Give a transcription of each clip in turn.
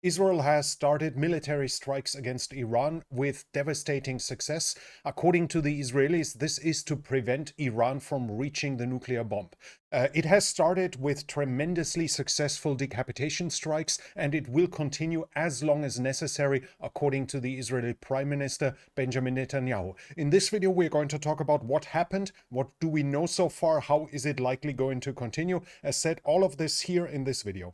Israel has started military strikes against Iran with devastating success. According to the Israelis, this is to prevent Iran from reaching the nuclear bomb. It has started with tremendously successful decapitation strikes, and it will continue as long as necessary, according to the Israeli Prime Minister Benjamin Netanyahu. In this video, we're going to talk about what happened, what do we know so far, how is it likely going to continue. As said, all of this here in this video.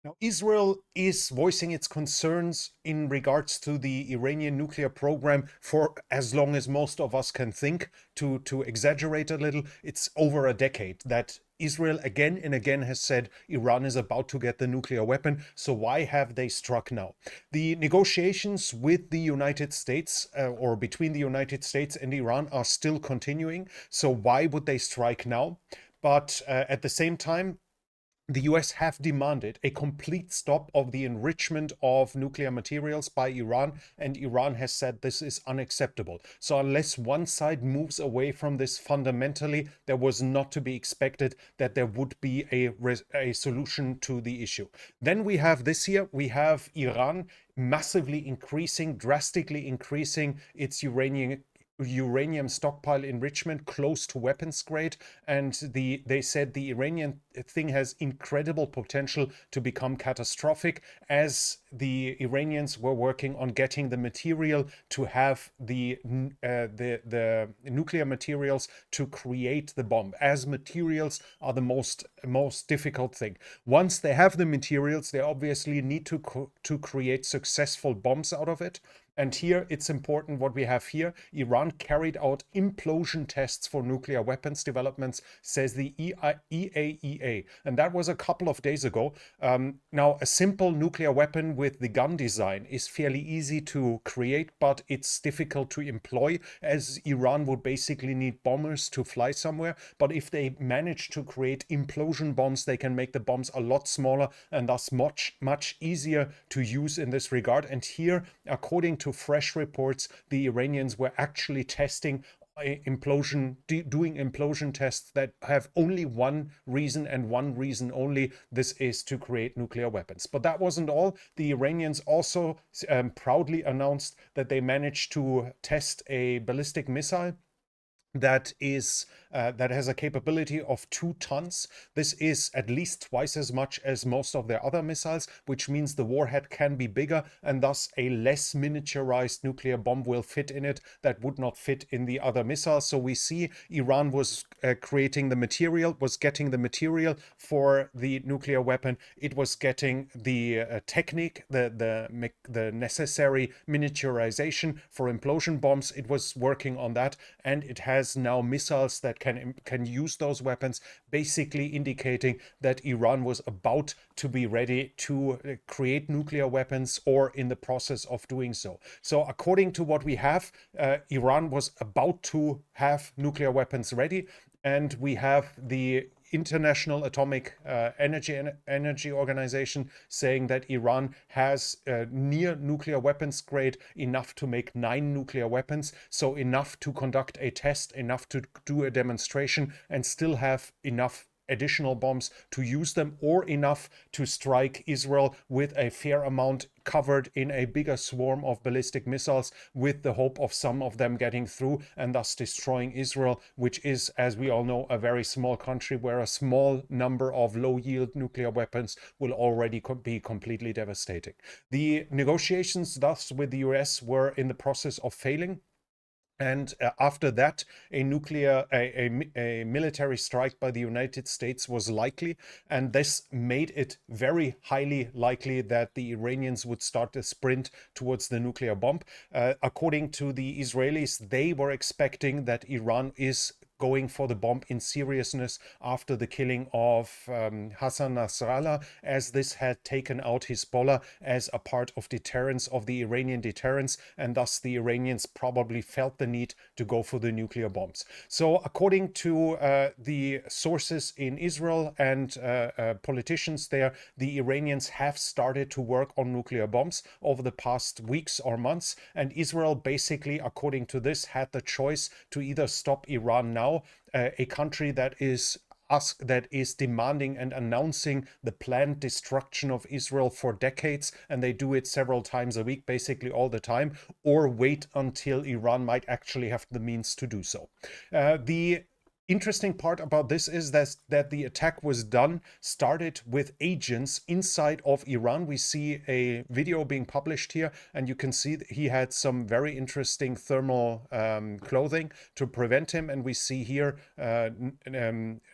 Now, Israel is voicing its concerns in regards to the Iranian nuclear program for as long as most of us can think. To exaggerate a little, it's over a decade that Israel again and again has said Iran is about to get the nuclear weapon. So why have they struck now? The negotiations with the United States or between the United States and Iran are still continuing. So why would they strike now? But at the same time, the US have demanded a complete stop of the enrichment of nuclear materials by Iran, and Iran has said this is unacceptable. So unless one side moves away from this fundamentally, there was not to be expected that there would be a solution to the issue. Then we have this year, we have Iran massively increasing, drastically increasing its uranium stockpile enrichment close to weapons grade, and they said the Iranian thing has incredible potential to become catastrophic, as the Iranians were working on getting the material to have the nuclear materials to create the bomb, as materials are the most difficult thing. Once they have the materials, they obviously need to create successful bombs out of it. And here it's important what we have here. Iran carried out implosion tests for nuclear weapons developments, says the IAEA. And that was a couple of days ago. Now, a simple nuclear weapon with the gun design is fairly easy to create, but it's difficult to employ, as Iran would basically need bombers to fly somewhere. But if they manage to create implosion bombs, they can make the bombs a lot smaller and thus much easier to use in this regard. And here, according to fresh reports, the Iranians were actually testing doing implosion tests that have only one reason and one reason only. This is to create nuclear weapons. But that wasn't all. The Iranians also proudly announced that they managed to test a ballistic missile that has a capability of 2 tons. This is at least twice as much as most of their other missiles, which means the warhead can be bigger, and thus a less miniaturized nuclear bomb will fit in it that would not fit in the other missiles. So we see Iran was getting the material for the nuclear weapon. It was getting the technique, the necessary miniaturization for implosion bombs. It was working on that, and it has now missiles that can use those weapons, basically indicating that Iran was about to be ready to create nuclear weapons or in the process of doing so. So according to what we have, Iran was about to have nuclear weapons ready, and we have the International Atomic Energy Organization saying that Iran has near nuclear weapons grade enough to make 9 nuclear weapons, so enough to conduct a test, enough to do a demonstration, and still have enough additional bombs to use them, or enough to strike Israel with a fair amount covered in a bigger swarm of ballistic missiles, with the hope of some of them getting through and thus destroying Israel, which is, as we all know, a very small country where a small number of low-yield nuclear weapons will already be completely devastating. The negotiations thus with the US were in the process of failing. And after that, a military strike by the United States was likely, and this made it very highly likely that the Iranians would start a sprint towards the nuclear bomb. According to the Israelis, they were expecting that Iran is going for the bomb in seriousness after the killing of Hassan Nasrallah, as this had taken out Hezbollah as a part of deterrence, of the Iranian deterrence, and thus the Iranians probably felt the need to go for the nuclear bombs. So according to the sources in Israel and politicians there, the Iranians have started to work on nuclear bombs over the past weeks or months, and Israel basically, according to this, had the choice to either stop Iran now, a country that is that is demanding and announcing the planned destruction of Israel for decades, and they do it several times a week, basically all the time, or wait until Iran might actually have the means to do so. The interesting part about this is that the attack was started with agents inside of Iran. We see a video being published here, and you can see that he had some very interesting thermal clothing to prevent him. And we see here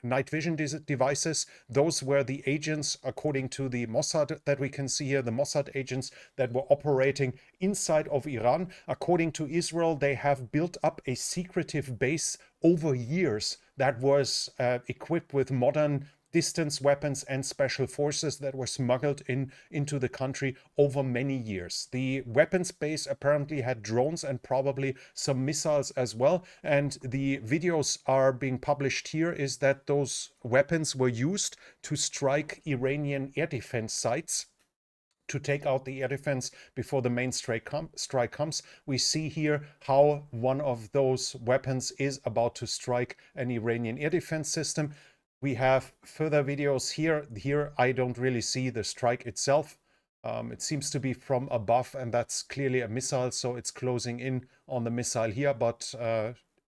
night vision devices. Those were the agents, according to the Mossad that we can see here, the Mossad agents that were operating inside of Iran. According to Israel, they have built up a secretive base over years that was equipped with modern distance weapons and special forces that were smuggled into the country over many years. The weapons base apparently had drones and probably some missiles as well. And the videos are being published here is that those weapons were used to strike Iranian air defense sites, to take out the air defense before the main strike comes. We see here how one of those weapons is about to strike an Iranian air defense system. We have further videos here. Here I don't really see the strike itself. It seems to be from above, and that's clearly a missile, so it's closing in on the missile here. But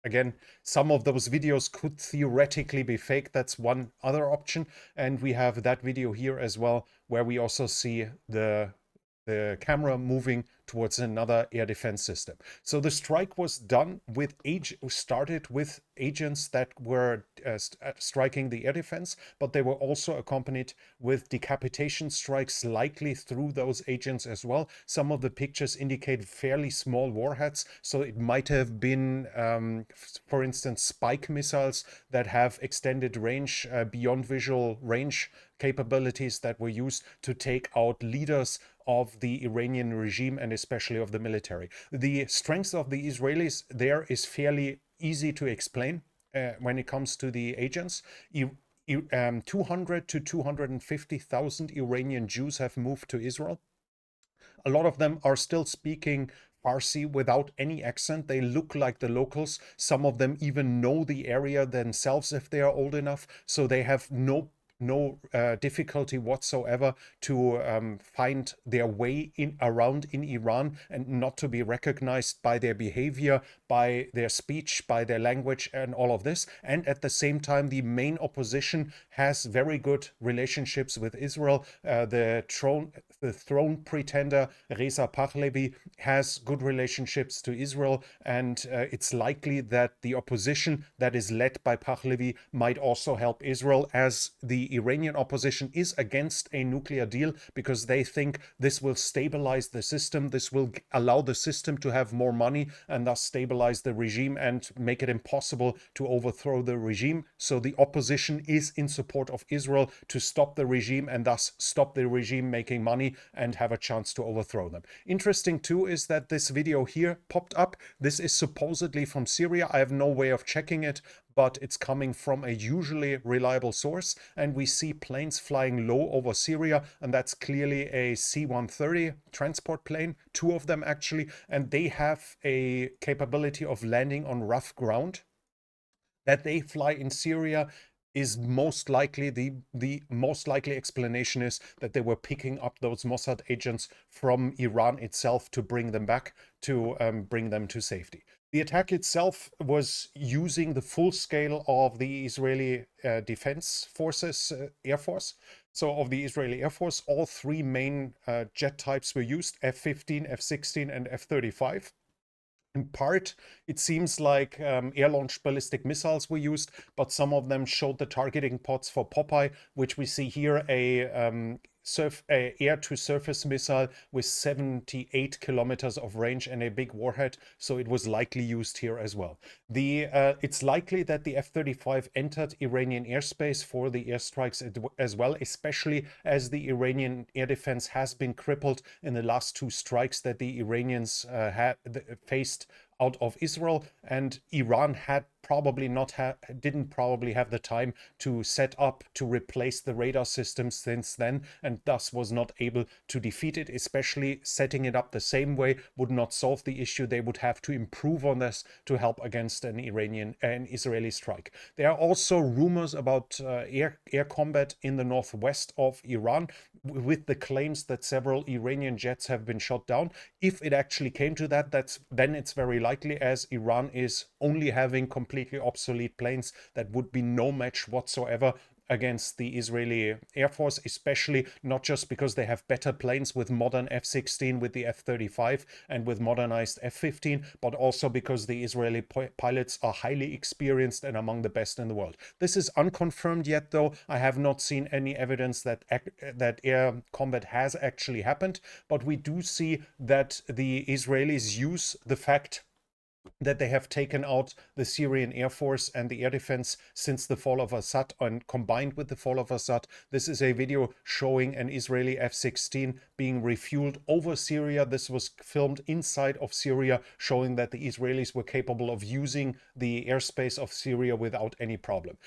again, some of those videos could theoretically be fake. That's one other option. And we have that video here as well, where we also see the camera moving towards another air defense system. So the strike was started with agents that were striking the air defense, but they were also accompanied with decapitation strikes, likely through those agents as well. Some of the pictures indicate fairly small warheads, so it might have been, for instance, spike missiles that have extended range, beyond visual range capabilities that were used to take out leaders of the Iranian regime and especially of the military. The strength of the Israelis there is fairly easy to explain when it comes to the agents. 200 to 250,000 Iranian Jews have moved to Israel. A lot of them are still speaking Farsi without any accent. They look like the locals. Some of them even know the area themselves if they are old enough, so they have no difficulty whatsoever to find their way around in Iran and not to be recognized by their behavior, by their speech, by their language, and all of this. And at the same time, the main opposition has very good relationships with Israel. The throne pretender Reza Pahlavi has good relationships to Israel, and it's likely that the opposition that is led by Pahlavi might also help Israel, as the Iranian opposition is against a nuclear deal because they think this will stabilize the system. This will allow the system to have more money and thus stabilize the regime and make it impossible to overthrow the regime. So the opposition is in support of Israel to stop the regime and thus stop the regime making money and have a chance to overthrow them. Interesting too is that this video here popped up. This is supposedly from Syria. I have no way of checking it, but it's coming from a usually reliable source, and we see planes flying low over Syria, and that's clearly a C-130 transport plane, two of them actually, and they have a capability of landing on rough ground. That they fly in Syria is most likely the most likely explanation is that they were picking up those Mossad agents from Iran itself to bring them back, to bring them to safety. The attack itself was using the full scale of the Israeli Defense Forces Air Force. So of the Israeli Air Force, all three main jet types were used: F-15, F-16, and F-35. In part, it seems like air-launched ballistic missiles were used, but some of them showed the targeting pods for Popeye, which we see here, a air-to-surface missile with 78 kilometers of range and a big warhead, so it was likely used here as well. It's likely that the F-35 entered Iranian airspace for the airstrikes as well, especially as the Iranian air defense has been crippled in the last two strikes that the Iranians had faced out of Israel, and Iran had probably not didn't probably have the time to set up to replace the radar systems since then, and thus was not able to defeat it. Especially setting it up the same way would not solve the issue. They would have to improve on this to help against an Israeli strike. There are also rumors about air combat in the northwest of Iran, with the claims that several Iranian jets have been shot down. If it actually came to that, then it's very likely, as Iran is only having completely obsolete planes that would be no match whatsoever against the Israeli Air Force, especially not just because they have better planes with modern F-16, with the F-35, and with modernized F-15, but also because the Israeli pilots are highly experienced and among the best in the world. This is unconfirmed yet, though. I have not seen any evidence that air combat has actually happened, but we do see that the Israelis use the fact that they have taken out the Syrian Air Force and the air defense since the fall of Assad, and combined with the fall of Assad. This is a video showing an Israeli F-16 being refueled over Syria. This was filmed inside of Syria, showing that the Israelis were capable of using the airspace of Syria without any problem.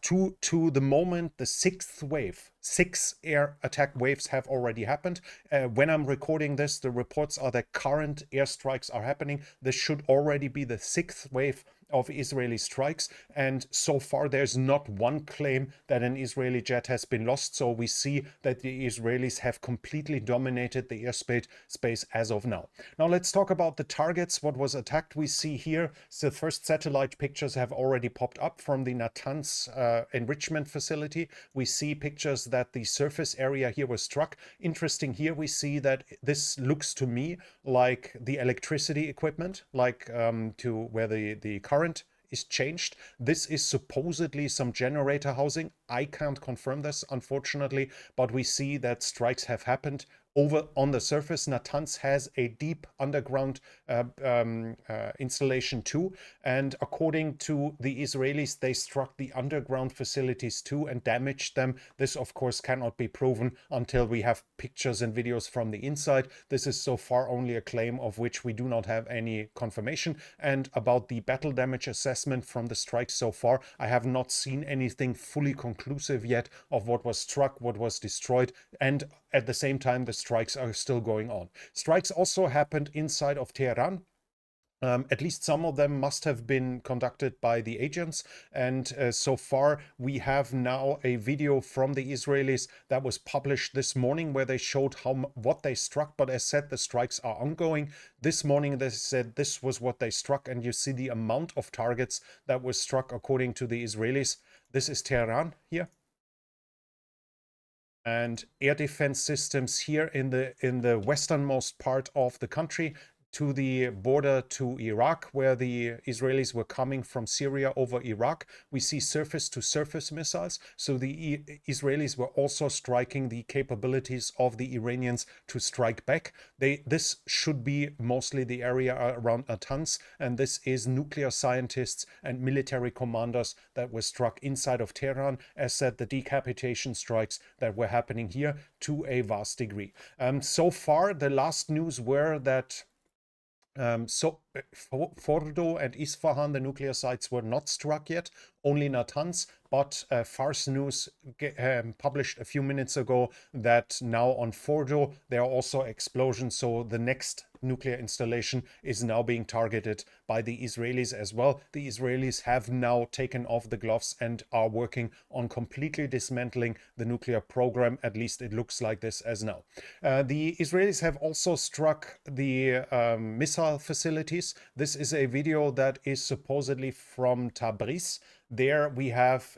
To the moment, the sixth wave, 6 air attack waves have already happened. When I'm recording this, the reports are that current airstrikes are happening. This should already be the 6th wave of Israeli strikes, and so far there's not one claim that an Israeli jet has been lost. So we see that the Israelis have completely dominated the airspace as of now. Now let's talk about the targets, what was attacked. We see here the first satellite pictures have already popped up from the Natanz enrichment facility. We see pictures that the surface area here was struck. Interesting, here we see that this looks to me like the electricity equipment, like to where the current is changed. This is supposedly some generator housing. I can't confirm this, unfortunately, but we see that strikes have happened over on the surface. Natanz has a deep underground installation too, and according to the Israelis, they struck the underground facilities too and damaged them. This of course cannot be proven until we have pictures and videos from the inside. This is so far only a claim of which we do not have any confirmation. And about the battle damage assessment from the strikes so far, I have not seen anything fully conclusive yet of what was struck, what was destroyed, and at the same time the strikes are still going on. Strikes also happened inside of Tehran. At least some of them must have been conducted by the agents. And so far, we have now a video from the Israelis that was published this morning where they showed what they struck. But as said, the strikes are ongoing. This morning, they said this was what they struck. And you see the amount of targets that was struck according to the Israelis. This is Tehran here. And air defense systems here in the westernmost part of the country, to the border to Iraq, where the Israelis were coming from Syria over Iraq. We see surface-to-surface missiles. So the Israelis were also striking the capabilities of the Iranians to strike back. This should be mostly the area around Natanz, and this is nuclear scientists and military commanders that were struck inside of Tehran. As said, the decapitation strikes that were happening here to a vast degree. So far, the last news were that Fordo and Isfahan, the nuclear sites, were not struck yet, only Natanz. But Fars News published a few minutes ago that now on Fordo there are also explosions. So the next nuclear installation is now being targeted by the Israelis as well. The Israelis have now taken off the gloves and are working on completely dismantling the nuclear program. At least it looks like this as now. The Israelis have also struck the missile facilities. This is a video that is supposedly from Tabriz. There we have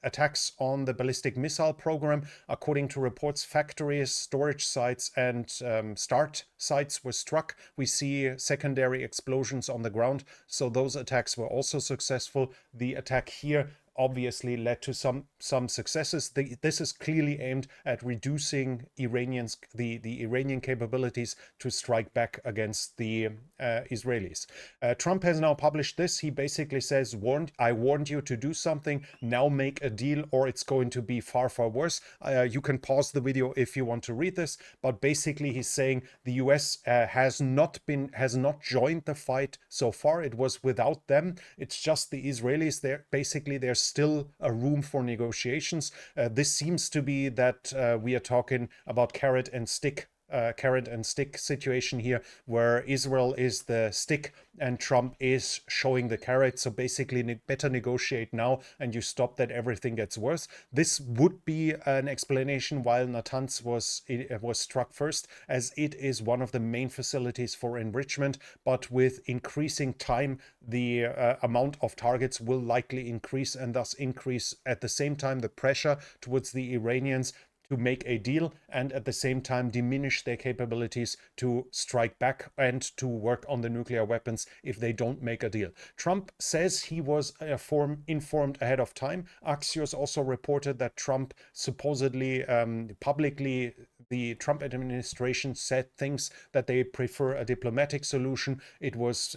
attacks on the ballistic missile program. According to reports, factories, storage sites, and start sites were struck. We see secondary explosions on the ground. So those attacks were also successful. The attack here obviously led to some successes. This is clearly aimed at reducing the Iranian capabilities to strike back against the Israelis. Trump has now published this. He basically says, I warned you to do something. Now make a deal, or it's going to be far, far worse. You can pause the video if you want to read this, but basically he's saying the US has not joined the fight so far. It was without them. It's just the Israelis. There's still a room for negotiations. This seems to be that we are talking about carrot and stick situation here, where Israel is the stick and Trump is showing the carrot. So basically, better negotiate now and you stop that everything gets worse. This would be an explanation why Natanz was struck first, as it is one of the main facilities for enrichment. But with increasing time, the amount of targets will likely increase, and thus increase at the same time the pressure towards the Iranians to make a deal, and at the same time diminish their capabilities to strike back and to work on the nuclear weapons if they don't make a deal. Trump says he was informed ahead of time. Axios also reported that Trump supposedly publicly, the Trump administration said things that they prefer a diplomatic solution. It was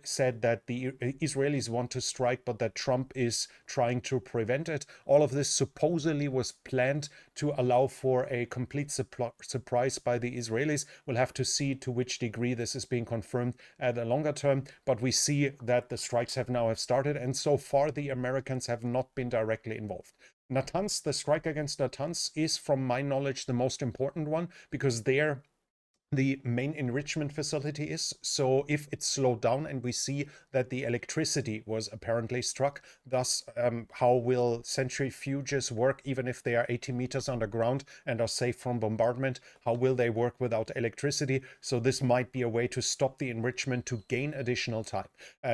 said that the Israelis want to strike, but that Trump is trying to prevent it. All of this supposedly was planned to allow for a complete surprise by the Israelis. We'll have to see to which degree this is being confirmed at a longer term, but we see that the strikes have started, and so far the Americans have not been directly involved. Natanz, the strike against Natanz, is, from my knowledge, the most important one, because there the main enrichment facility is. So if it's slowed down and we see that the electricity was apparently struck, thus how will centrifuges work even if they are 80 meters underground and are safe from bombardment? How will they work without electricity? So this might be a way to stop the enrichment to gain additional time.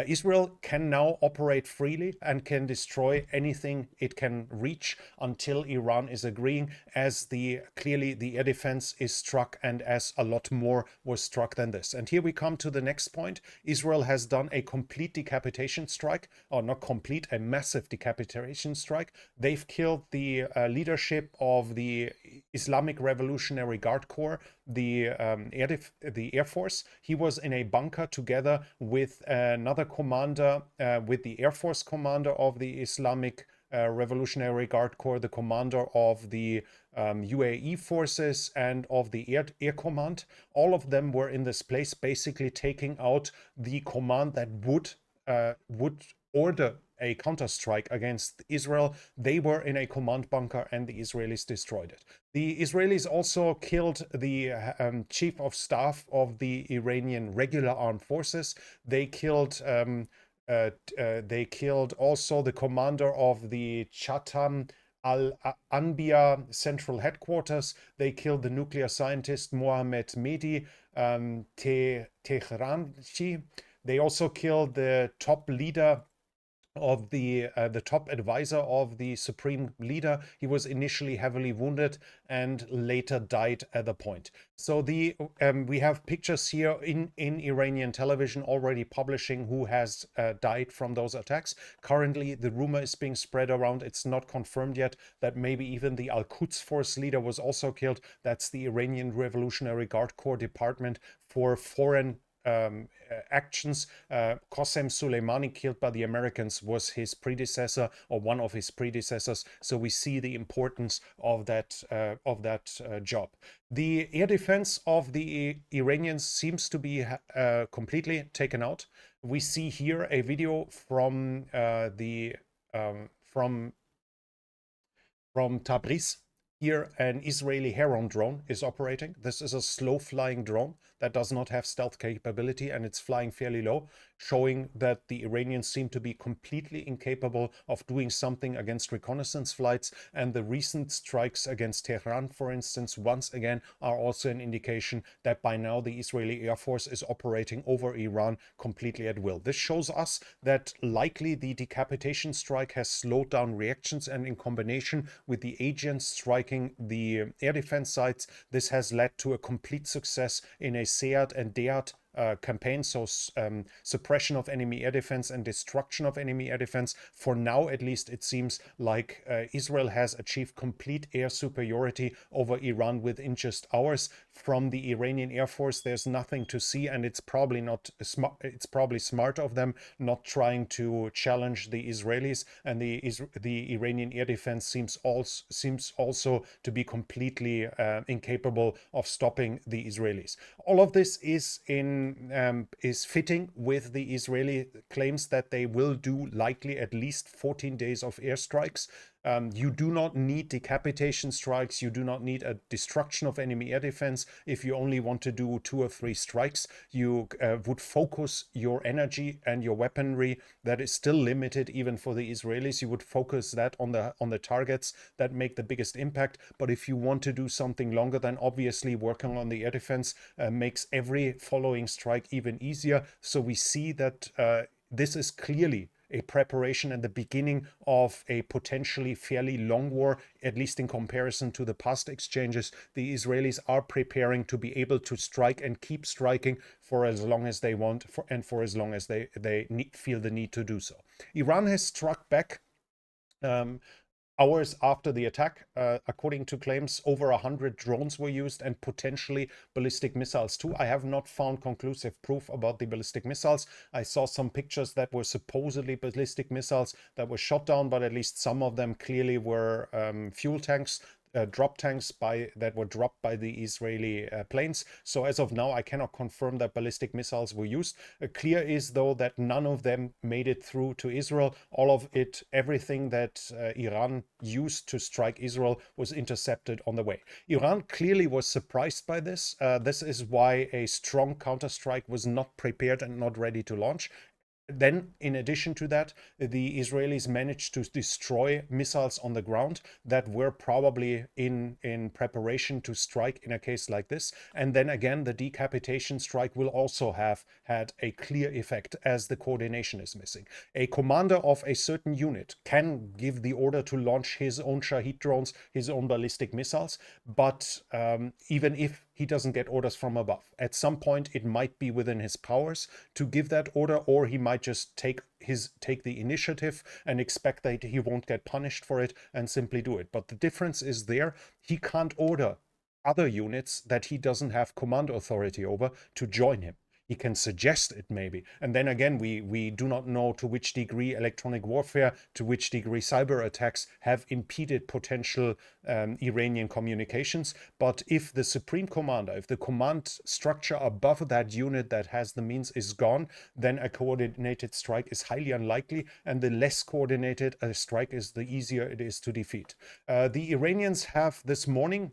Israel can now operate freely and can destroy anything it can reach until Iran is agreeing, as clearly the air defense is struck and as a lot more was struck than this. And here we come to the next point. Israel has done a complete decapitation strike, or not complete, a massive decapitation strike. They've killed the leadership of the Islamic Revolutionary Guard Corps, the Air Force. He was in a bunker together with another commander, with the Air Force commander of the Islamic Revolutionary Guard Corps, the commander of the UAE forces, and of the Air Command. All of them were in this place, basically taking out the command that would order a counterstrike against Israel. They were in a command bunker and the Israelis destroyed it. The Israelis also killed the chief of staff of the Iranian regular armed forces. They killed also the commander of the Chatham Al-Anbiya central headquarters. They killed the nuclear scientist Mohammed Mehdi Tehranchi. They also killed the top leader of the top advisor of the supreme leader. He was initially heavily wounded and later died at the point. So we have pictures here in Iranian television already publishing who has died from those attacks. Currently, the rumor is being spread around. It's not confirmed yet that maybe even the Al-Quds Force leader was also killed. That's the Iranian Revolutionary Guard Corps Department for Foreign actions. Qasem Soleimani, killed by the Americans, was his predecessor or one of his predecessors. So we see the importance of that job. The air defense of the Iranians seems to be completely taken out. We see here a video from Tabriz. Here, an Israeli Heron drone is operating. This is a slow-flying drone that does not have stealth capability, and it's flying fairly low, showing that the Iranians seem to be completely incapable of doing something against reconnaissance flights. And the recent strikes against Tehran, for instance, once again, are also an indication that by now the Israeli Air Force is operating over Iran completely at will. This shows us that likely the decapitation strike has slowed down reactions, and in combination with the agents striking the air defense sites, this has led to a complete success in a Sead and Dead campaign, so suppression of enemy air defense and destruction of enemy air defense. For now, at least, it seems like Israel has achieved complete air superiority over Iran within just hours. From the Iranian Air Force, there's nothing to see, and it's probably not smart. It's probably smart of them not trying to challenge the Israelis, and the Iranian air defense seems also to be completely incapable of stopping the Israelis. All of this is fitting with the Israeli claims that they will do likely at least 14 days of airstrikes. You do not need decapitation strikes. You do not need a destruction of enemy air defense. If you only want to do 2 or 3 strikes, you would focus your energy and your weaponry that is still limited even for the Israelis. You would focus that on the targets that make the biggest impact. But if you want to do something longer, then obviously working on the air defense makes every following strike even easier. So we see that this is clearly a preparation and the beginning of a potentially fairly long war, at least in comparison to the past exchanges. The Israelis are preparing to be able to strike and keep striking for as long as they want, for as long as they feel the need to do so. Iran has struck back hours after the attack. According to claims, over 100 drones were used and potentially ballistic missiles too. I have not found conclusive proof about the ballistic missiles. I saw some pictures that were supposedly ballistic missiles that were shot down, but at least some of them clearly were fuel tanks. Drop tanks that were dropped by the Israeli planes. So as of now, I cannot confirm that ballistic missiles were used. Clear is, though, that none of them made it through to Israel. All of it, everything that Iran used to strike Israel was intercepted on the way. Iran clearly was surprised by this. This is why a strong counterstrike was not prepared and not ready to launch. Then, in addition to that, the Israelis managed to destroy missiles on the ground that were probably in preparation to strike in a case like this. And then again, the decapitation strike will also have had a clear effect as the coordination is missing. A commander of a certain unit can give the order to launch his own Shahid drones, his own ballistic missiles, but even if he doesn't get orders from above, at some point it might be within his powers to give that order, or he might just take the initiative and expect that he won't get punished for it and simply do it. But the difference is there. He can't order other units that he doesn't have command authority over to join him. He can suggest it maybe. And then again, we do not know to which degree electronic warfare, to which degree cyber attacks have impeded potential Iranian communications. But if the supreme commander, if the command structure above that unit that has the means is gone, then a coordinated strike is highly unlikely. And the less coordinated a strike is, the easier it is to defeat. The Iranians have this morning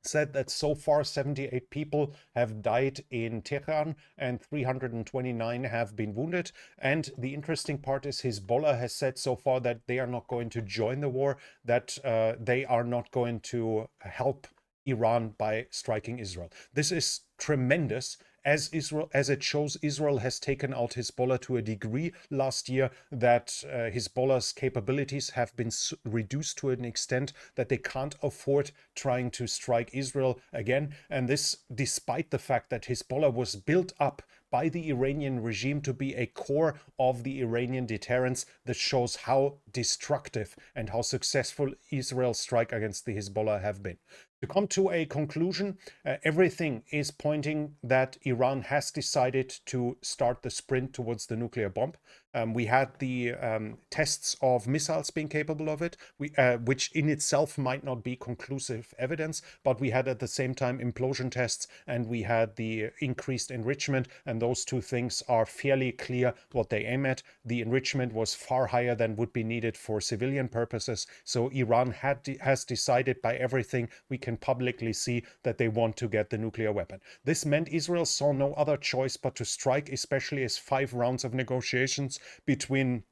said that so far 78 people have died in Tehran and 329 have been wounded. And the interesting part is Hezbollah has said so far that they are not going to join the war, that they are not going to help Iran by striking Israel. This is tremendous, as it shows Israel has taken out Hezbollah to a degree last year that Hezbollah's capabilities have been reduced to an extent that they can't afford trying to strike Israel again. And this despite the fact that Hezbollah was built up by the Iranian regime to be a core of the Iranian deterrence. That shows how destructive and how successful Israel's strike against the Hezbollah have been. To come to a conclusion, everything is pointing that Iran has decided to start the sprint towards the nuclear bomb. We had the tests of missiles being capable of it, which in itself might not be conclusive evidence, but we had at the same time implosion tests, and we had the increased enrichment, and those two things are fairly clear what they aim at. The enrichment was far higher than would be needed for civilian purposes, so Iran has decided by everything we can publicly see that they want to get the nuclear weapon. This meant Israel saw no other choice but to strike, especially as 5 rounds of negotiations between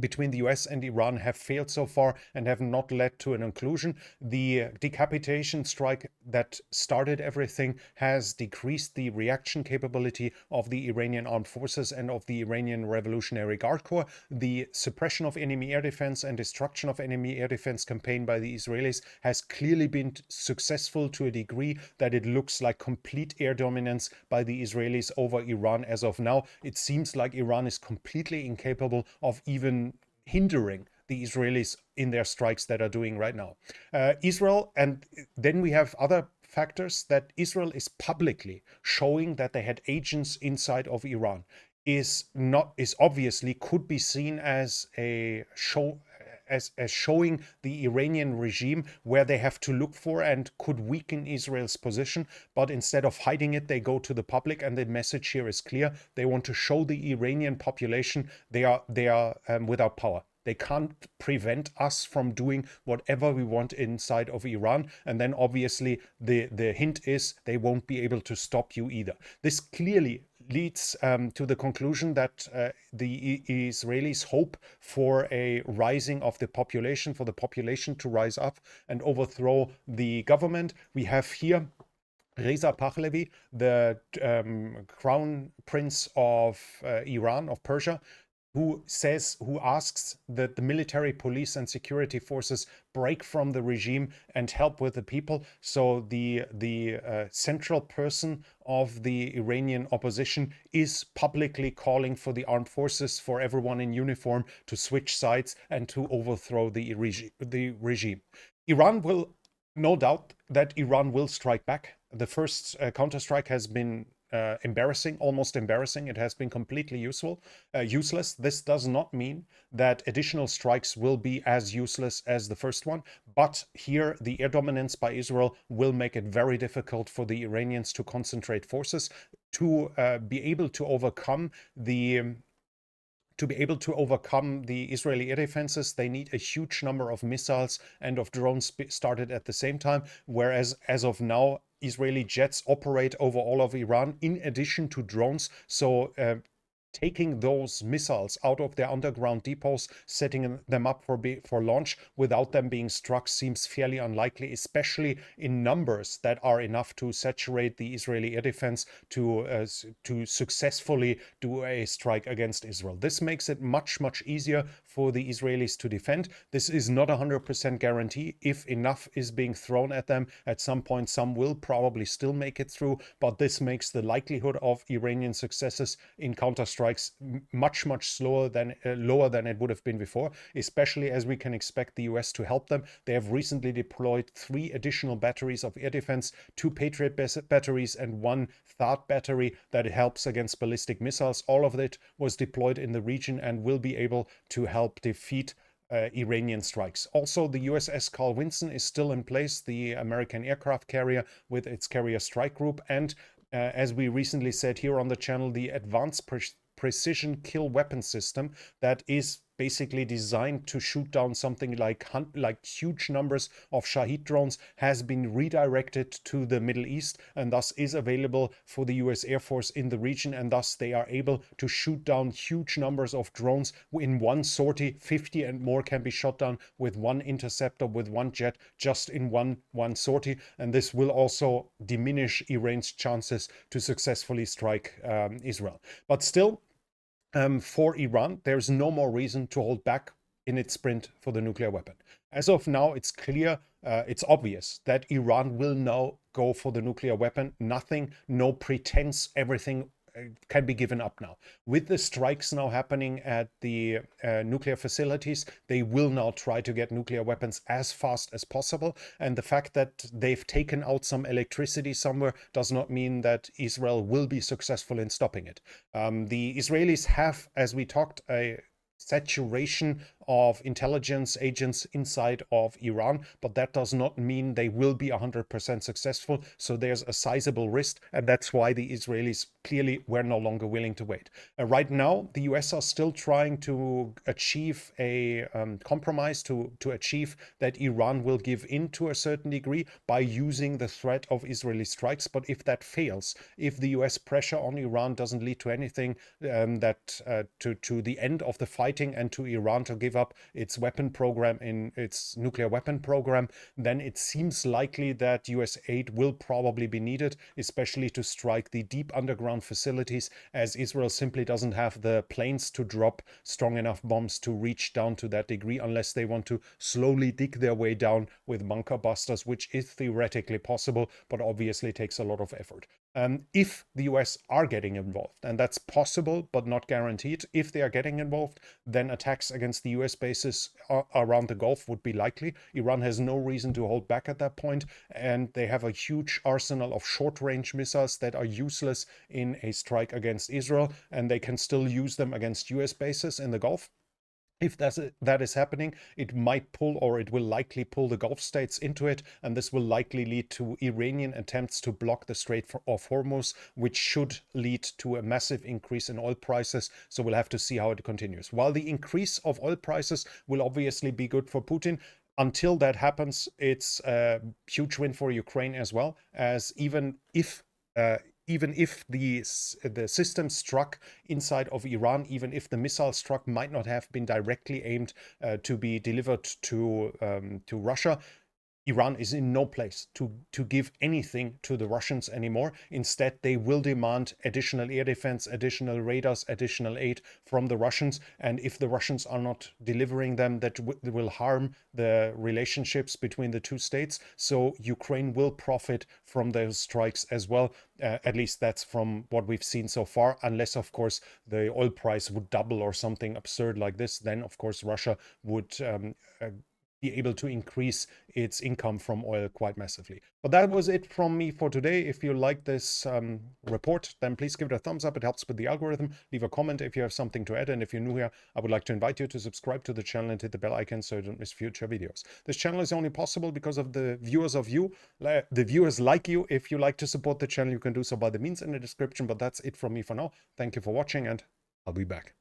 between the US and Iran have failed so far and have not led to an conclusion. The decapitation strike that started everything has decreased the reaction capability of the Iranian armed forces and of the Iranian Revolutionary Guard Corps. The suppression of enemy air defense and destruction of enemy air defense campaign by the Israelis has clearly been successful to a degree that it looks like complete air dominance by the Israelis over Iran as of now. It seems like Iran is completely incapable of even hindering the Israelis in their strikes that are doing right now. Israel, and then we have other factors that Israel is publicly showing that they had agents inside of Iran is obviously could be seen as a show as showing the Iranian regime where they have to look for and could weaken Israel's position. But instead of hiding it, they go to the public, and the message here is clear. They want to show the Iranian population they are without power. They can't prevent us from doing whatever we want inside of Iran. And then obviously the hint is they won't be able to stop you either. This clearly leads to the conclusion that the Israelis hope for a rising of the population, for the population to rise up and overthrow the government. We have here Reza Pahlavi, the crown prince of Iran, of Persia, who asks that the military, police, and security forces break from the regime and help with the people. So the central person of the Iranian opposition is publicly calling for the armed forces, for everyone in uniform, to switch sides and to overthrow the regime. Iran will, no doubt, that Iran will strike back. The first counterstrike has been embarrassing, almost embarrassing. It has been completely useless. This does not mean that additional strikes will be as useless as the first one, but here the air dominance by Israel will make it very difficult for the Iranians to concentrate forces to be able to overcome the Israeli air defenses. They need a huge number of missiles and of drones started at the same time, whereas as of now, Israeli jets operate over all of Iran in addition to drones. So taking those missiles out of their underground depots, setting them up for launch without them being struck seems fairly unlikely, especially in numbers that are enough to saturate the Israeli air defense to successfully do a strike against Israel. This makes it much, much easier for the Israelis to defend. This is not a 100% guarantee. If enough is being thrown at them, at some point some will probably still make it through, but this makes the likelihood of Iranian successes in counterstrikes much, much lower than it would have been before, especially as we can expect the US to help them. They have recently deployed 3 additional batteries of air defense, 2 Patriot batteries and 1 THAAD battery that helps against ballistic missiles. All of it was deployed in the region and will be able to help defeat Iranian strikes. Also, the USS Carl Vinson is still in place, the American aircraft carrier with its carrier strike group, and as we recently said here on the channel, the advanced precision kill weapon system that is basically designed to shoot down something like huge numbers of Shahid drones has been redirected to the Middle East and thus is available for the US Air Force in the region, and thus they are able to shoot down huge numbers of drones in one sortie. 50 and more can be shot down with one interceptor, with one jet, just in one sortie, and this will also diminish Iran's chances to successfully strike Israel. But still, for Iran, there's no more reason to hold back in its sprint for the nuclear weapon. As of now, it's clear, it's obvious that Iran will now go for the nuclear weapon. Nothing, no pretense, everything can be given up now. With the strikes now happening at the nuclear facilities, they will now try to get nuclear weapons as fast as possible. And the fact that they've taken out some electricity somewhere does not mean that Israel will be successful in stopping it. The Israelis have, as we talked, a saturation of intelligence agents inside of Iran, but that does not mean they will be 100% successful. So there's a sizable risk, and that's why the Israelis clearly were no longer willing to wait. Right now, the US are still trying to achieve a compromise, to achieve that Iran will give in to a certain degree by using the threat of Israeli strikes. But if that fails, if the US pressure on Iran doesn't lead to anything, to the end of the fighting and to Iran to give up its weapon program, in its nuclear weapon program, then it seems likely that US aid will probably be needed, especially to strike the deep underground facilities, as Israel simply doesn't have the planes to drop strong enough bombs to reach down to that degree, unless they want to slowly dig their way down with bunker busters, which is theoretically possible, but obviously takes a lot of effort. If the US are getting involved, and that's possible but not guaranteed, if they are getting involved, then attacks against the US bases around the Gulf would be likely. Iran has no reason to hold back at that point, and they have a huge arsenal of short-range missiles that are useless in a strike against Israel, and they can still use them against US bases in the Gulf. If that is happening, it might pull, or it will likely pull, the Gulf states into it, and this will likely lead to Iranian attempts to block the Strait of Hormuz, which should lead to a massive increase in oil prices. So we'll have to see how it continues. While the increase of oil prices will obviously be good for Putin, until that happens, it's a huge win for Ukraine as well, as even if the system struck inside of Iran, even if the missile struck might not have been directly aimed to be delivered to Russia, Iran is in no place to give anything to the Russians anymore. Instead, they will demand additional air defense, additional radars, additional aid from the Russians. And if the Russians are not delivering them, that will harm the relationships between the two states. So Ukraine will profit from those strikes as well. At least that's from what we've seen so far, unless, of course, the oil price would double or something absurd like this. Then, of course, Russia would be able to increase its income from oil quite massively. But that was it from me for today. If you like this report, then please give it a thumbs up. It helps with the algorithm. Leave a comment if you have something to add. And if you're new here, I would like to invite you to subscribe to the channel and hit the bell icon so you don't miss future videos. This channel is only possible because of the viewers like you. If you like to support the channel, you can do so by the means in the description. But that's it from me for now. Thank you for watching, and I'll be back.